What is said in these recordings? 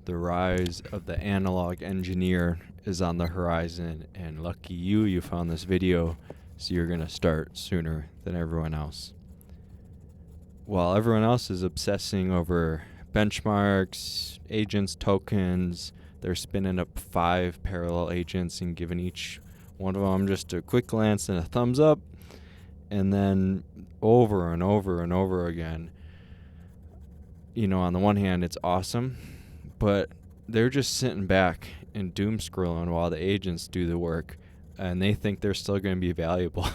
The rise of the analog engineer is on the horizon, and lucky you found this video, so you're going to start sooner than everyone else. While everyone else is obsessing over benchmarks, agents, tokens, they're spinning up 5 parallel agents and giving each one of them just a quick glance and a thumbs up, and then over and over and over again. On the one hand, it's awesome, but they're just sitting back and doom scrolling while the agents do the work, and they think they're still going to be valuable.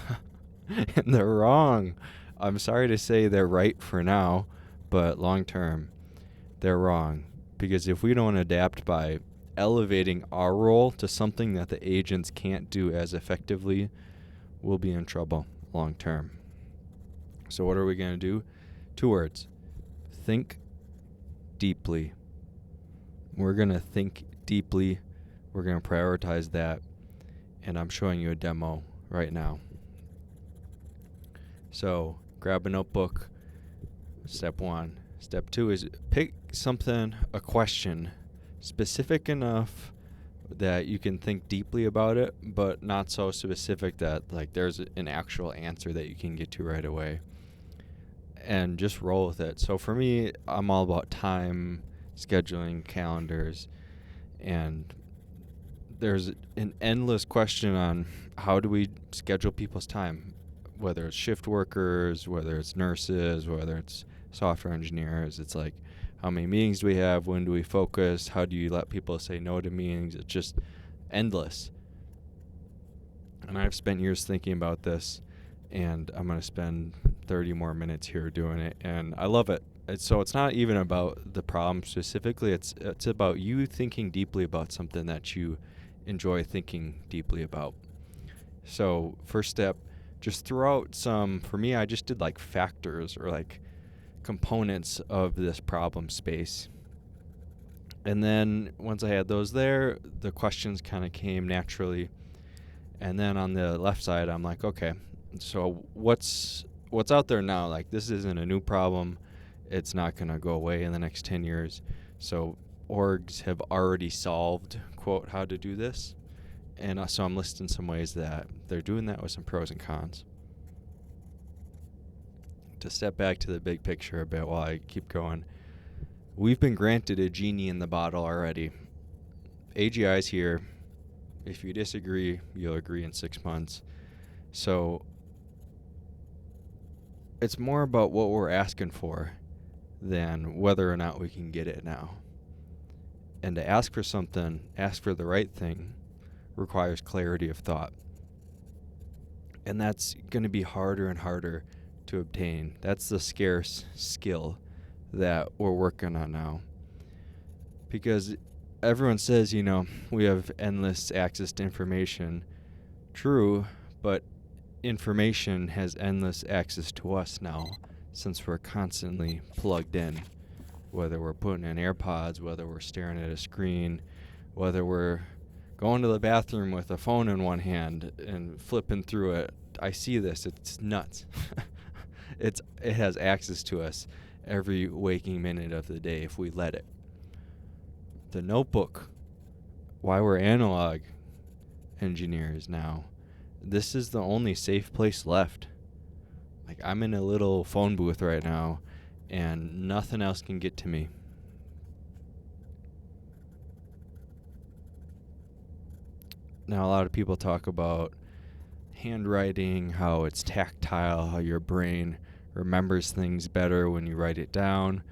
And they're wrong. I'm sorry to say they're right for now, but long term, they're wrong. Because if we don't adapt by elevating our role to something that the agents can't do as effectively, we'll be in trouble long term. So what are we going to do? 2 words. Think deeply. We're going to think deeply. We're going to prioritize that. And I'm showing you a demo right now. So grab a notebook. Step 1. Step 2 is pick something, a question, specific enough that you can think deeply about it, but not so specific that there's an actual answer that you can get to right away. And just roll with it. So for me, I'm all about time, scheduling, calendars, and there's an endless question on how do we schedule people's time, whether it's shift workers, whether it's nurses, whether it's software engineers. It's like, how many meetings do we have? When do we focus? How do you let people say no to meetings? It's just endless. And I've spent years thinking about this, and I'm going to spend 30 more minutes here doing it, and I love it. So it's not even about the problem specifically. It's about you thinking deeply about something that you enjoy thinking deeply about. So first step, just throw out some, for me, I just did factors or components of this problem space. And then once I had those there, the questions kind of came naturally. And then on the left side, I'm like, okay, so what's out there now? This isn't a new problem. It's not going to go away in the next 10 years. So orgs have already solved, quote, how to do this. And so I'm listing some ways that they're doing that with some pros and cons. To step back to the big picture a bit while I keep going, we've been granted a genie in the bottle already. AGI's here. If you disagree, you'll agree in 6 months. So it's more about what we're asking for than whether or not we can get it now. And to ask for something, ask for the right thing, requires clarity of thought. And that's going to be harder and harder to obtain. That's the scarce skill that we're working on now. Because everyone says, we have endless access to information. True, but information has endless access to us now, since we're constantly plugged in. Whether we're putting in AirPods, whether we're staring at a screen, whether we're going to the bathroom with a phone in one hand and flipping through it. I see this. It's nuts. It has access to us every waking minute of the day if we let it. The notebook, why we're analog engineers now, this is the only safe place left. I'm in a little phone booth right now, and nothing else can get to me. Now, a lot of people talk about handwriting, how it's tactile, how your brain remembers things better when you write it down.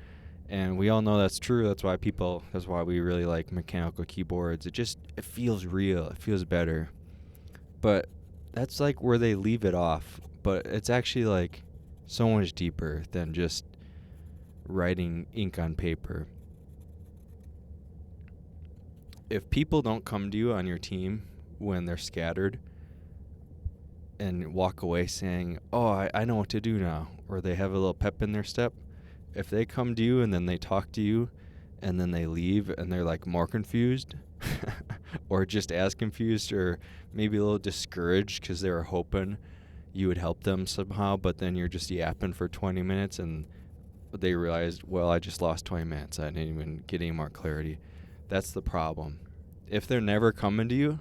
And we all know that's true. That's why we really like mechanical keyboards. It feels real. It feels better. But that's where they leave it off. But it's actually so much deeper than just writing ink on paper. If people don't come to you on your team when they're scattered and walk away saying, oh, I know what to do now, or they have a little pep in their step, if they come to you and then they talk to you and then they leave and they're more confused or just as confused or maybe a little discouraged because they were hoping you would help them somehow, but then you're just yapping for 20 minutes and they realized, well, I just lost 20 minutes. I didn't even get any more clarity. That's the problem. If they're never coming to you,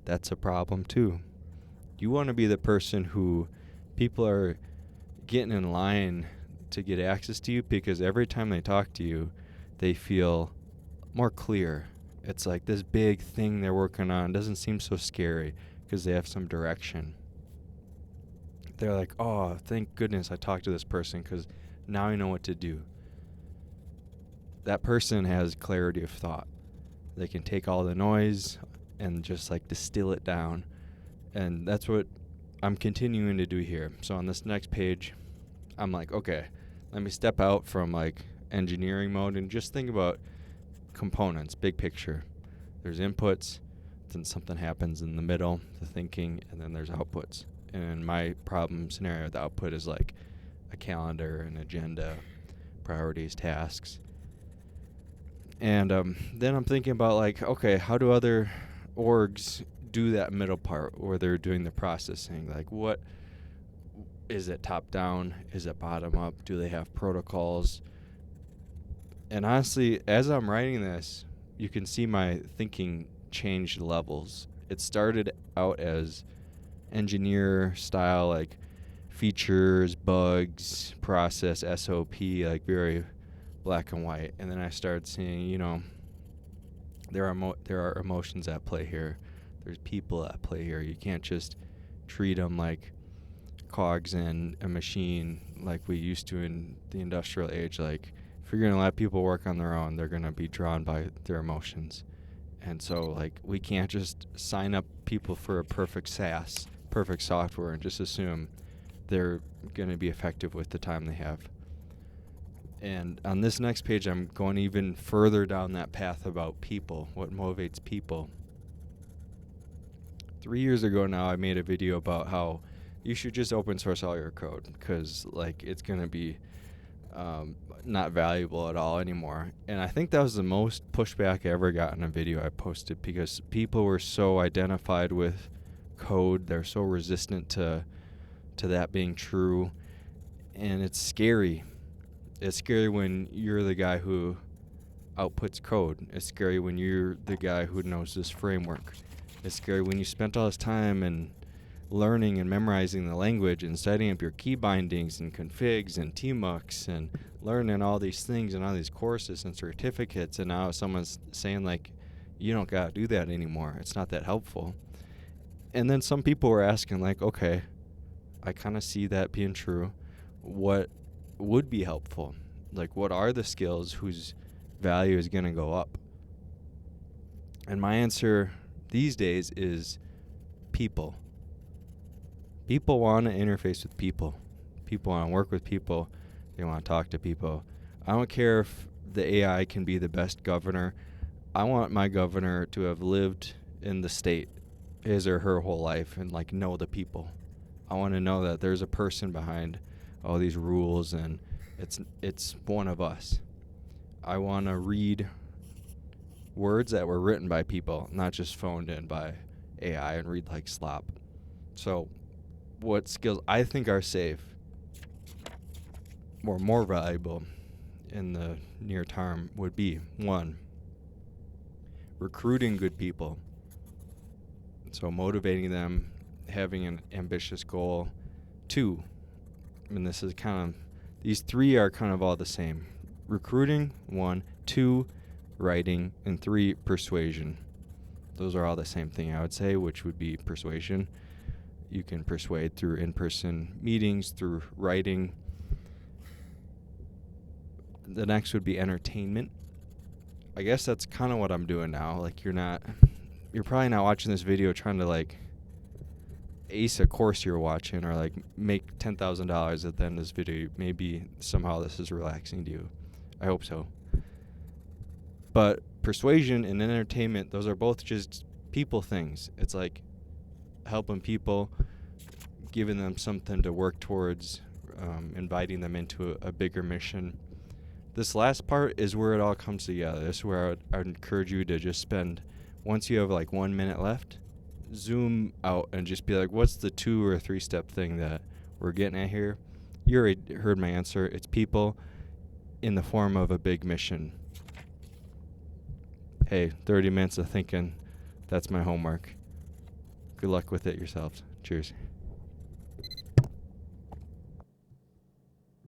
that's a problem too. You want to be the person who people are getting in line to get access to you, because every time they talk to you, they feel more clear. It's like this big thing they're working on doesn't seem so scary because they have some direction. They're like, oh, thank goodness I talked to this person because now I know what to do. That person has clarity of thought. They can take all the noise and just like distill it down. And that's what I'm continuing to do here. So on this next page, I'm like, okay, let me step out from like engineering mode and just think about components, big picture. There's inputs, then something happens in the middle, the thinking, and then there's outputs. And in my problem scenario, the output is like a calendar, an agenda, priorities, tasks. And then I'm thinking about like, okay, how do other orgs do that middle part where they're doing the processing? Like, what is it, top down? Is it bottom up? Do they have protocols? And honestly, as I'm writing this, you can see my thinking changed levels. It started out as engineer style, like features, bugs, process, SOP, like very black and white. And then I started seeing, there are emotions at play here. There's people at play here. You can't just treat them like cogs in a machine like we used to in the industrial age. Like, if you're going to let people work on their own, they're going to be drawn by their emotions. And so, like, we can't just sign up people for a perfect SaaS, perfect software, and just assume they're going to be effective with the time they have. And on this next page, I'm going even further down that path about people, what motivates people. 3 years ago now, I made a video about how you should just open source all your code because, like, it's going to be not valuable at all anymore. And I think that was the most pushback I ever got in a video I posted because people were so identified with code. They're so resistant to that being true. And it's scary. It's scary when you're the guy who outputs code. It's scary when you're the guy who knows this framework. It's scary when you spent all this time and learning and memorizing the language and setting up your key bindings and configs and tmux and learning all these things and all these courses and certificates, and now someone's saying like, you don't gotta do that anymore. It's not that helpful. And then some people were asking like, okay, I kind of see that being true. What would be helpful? Like, what are the skills whose value is gonna go up? And my answer these days is people. People want to interface with people. People want to work with people. They want to talk to people. I don't care if the AI can be the best governor. I want my governor to have lived in the state his or her whole life and like know the people. I want to know that there's a person behind all these rules and it's one of us. I want to read words that were written by people, not just phoned in by AI and read like slop. So what skills I think are safe or more valuable in the near term would be 1, recruiting good people. So motivating them, having an ambitious goal. 2, and this is these 3 are kind of all the same. Recruiting, 1, 2, writing, and 3, persuasion. Those are all the same thing, I would say, which would be persuasion. You can persuade through in-person meetings, through writing. The next would be entertainment. I guess that's kind of what I'm doing now. Like, you're probably not watching this video trying to like ace a course you're watching or like make $10,000 at the end of this video. Maybe somehow this is relaxing to you. I hope so. But persuasion and entertainment, those are both just people things. It's like helping people, giving them something to work towards, inviting them into a bigger mission. This last part is where it all comes together. This is where I would encourage you to just spend, once you have like 1 minute left, zoom out and just be like, what's the 2 or 3 step thing that we're getting at here? You already heard my answer. It's people in the form of a big mission. hey, 30 minutes of thinking, that's my homework. Good luck with it yourselves. Cheers.